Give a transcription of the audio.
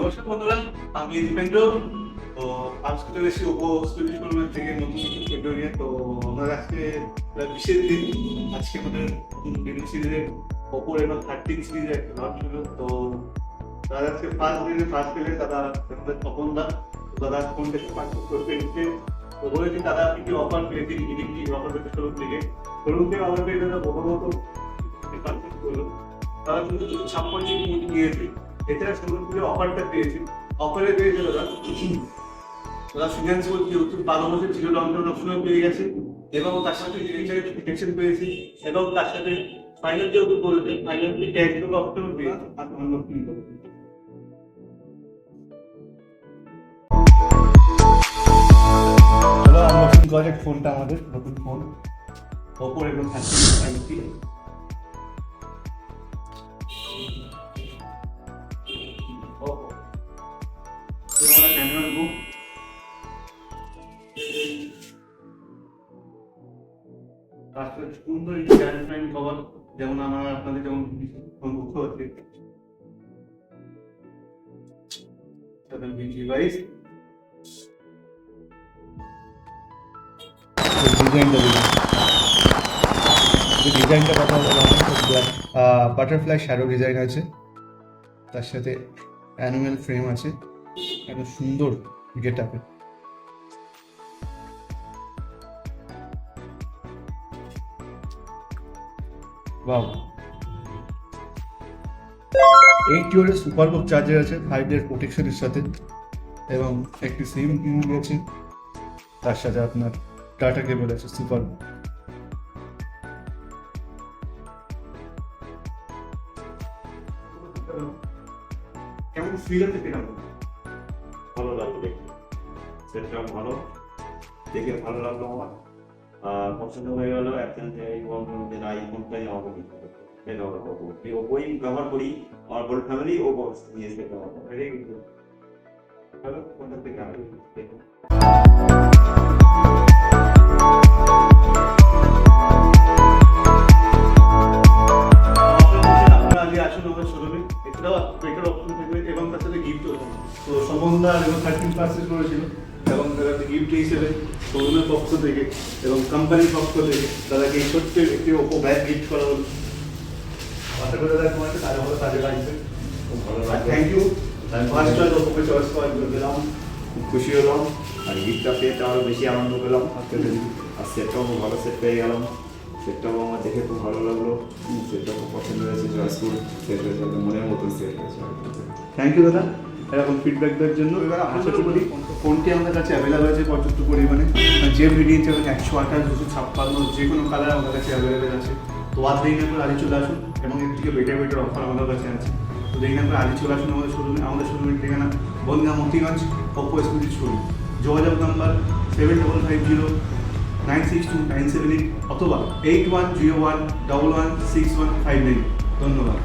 নমস্কার বন্ধুরা, আমি দীপেন্দ্র। তো আজকে চলে এসেছি ওপো স্টুডিও শোরুমের থেকে নতুন ভিডিও নিয়ে। তো আমরা আজকে বিশেষ দিন, আজকে আমাদের ভিডিও সিরিজের ওপো রেনো 13 সিরিজের একটা লঞ্চ হলো। তো তারা আজকে ফার্স্ট পেলে দাদা আমাদের তপন দা। দাদা ফোন থেকে পারচেস করতে এসেছে। তো বলেছি দাদা আপনি কি অফার পেয়েছেন, কি অফার পেয়েছে শোরুম থেকে অফার পেয়ে দাদা প্রথমত পারচেস করলো। তারা কিন্তু 56 জিবি নিয়েছে। এছাড়া শোরুম থেকে অফারটা পেয়েছি, অফারে পেয়েছে দাদা ফিনান্সিয়াল যেহেতু 12 বছর জিরো ডাউন পেমেন্ট অপশনও পেয়ে গেছে, এবং তার সাথে রিচার্জ প্রোটেকশন পেয়েছি, এবং তার সাথে ফাইনাল যেহেতু বলতে ফাইনালি ক্যাশব্যাক অপশনও পেয়েছি। হ্যালো, আনবক্সিং প্রজেক্ট ফোনটা আমাদের নতুন phone Oppo Reno 13 manual book, তারপরে সুন্দর ট্রান্সপারেন্ট কভার, যেমন আমার আপনাদের যেমন বুক হচ্ছে ডিভাইস ডিজাইনটা কথা বলা বাটারফ্লাই শ্যাডো ডিজাইন আছে, তার সাথে অ্যানুয়াল ফ্রেম আছে, এত সুন্দর গেট আপে। ওয়াও, 8 ইয়ারের সুপার বুক চার্জার আছে 5 ইয়ার প্রোটেকশনের সাথে, এবং একটি সিম পিন আছে, তার সাথে আপনার ডাটা কেবল আছে সুপার বুক। কেমন ফিল হচ্ছে কেমন? ভালো লাগলো দেখে, সেটটা ভালো দেখে ভালো লাগলো আমার, আর পছন্দ হয়ে গেল। এখন যে এই বন্ধুদের আইফোনটাই আমাকে নিতে হবে, এটা আমরা করবো। এই ওপোই ব্যবহার করি, আমার বড় ফ্যামিলি ওপো নিয়ে এসে ব্যবহার করে। Very good. হ্যালো, কোনটা থেকে আমি দেখুন। এবং তার সাথে গিফট তো সম্বন্ধা এবং 13% করেছিল, এবং তাদেরকে গিফট হিসেবে শোরুমের পক্ষ থেকে এবং কোম্পানির পক্ষ থেকে তাদেরকে এই ছোট্ট একটি ওপো ব্যাগ গিফট করা হলো। আশা করি তাদের তোমাকে কাজে ভালো কাজে লাগবে। খুব ভালো লাগলো, থ্যাংক ইউ। ফার্স্ট চয়েস ওপোকে চয়েস করে দিলাম, খুব খুশি হলাম। আর গিফটটা পেয়ে আরও বেশি আনন্দ পেলাম। আর সেটটাও খুব ভালো সেট পেয়ে গেলাম, সেটটাও আমার দেখে খুব ভালো লাগলো, সেটটা খুব পছন্দ হয়েছে, চয়েসফুল সেট হয়েছে, মনের মতন সেট হয়েছে। থ্যাংক ইউ দাদা এরকম ফিডব্যাক দেওয়ার জন্য। এবার আশা করি ফোনটি আমাদের কাছে অ্যাভেলেবেল আছে পর্যাপ্ত পরিমাণে, যে ভেরিয়েন্ট এবং 128, 256 যে কোনো কালার আমাদের কাছে অ্যাভেলেবেল আছে। তো আর দেরি না করে আজই চলে আসুন, এবং এর থেকে বেটার অফার আমাদের কাছে আছে। তো দেরি না করে আজই চলে আসুন আমাদের শোরুমে। আমাদের শোরুমের ঠিকানা বনগাঁ মতিগঞ্জ, ওপো স্কুটির শোরুম। যোগাযোগ নাম্বার 7550962978, অথবা 8101116159। ধন্যবাদ।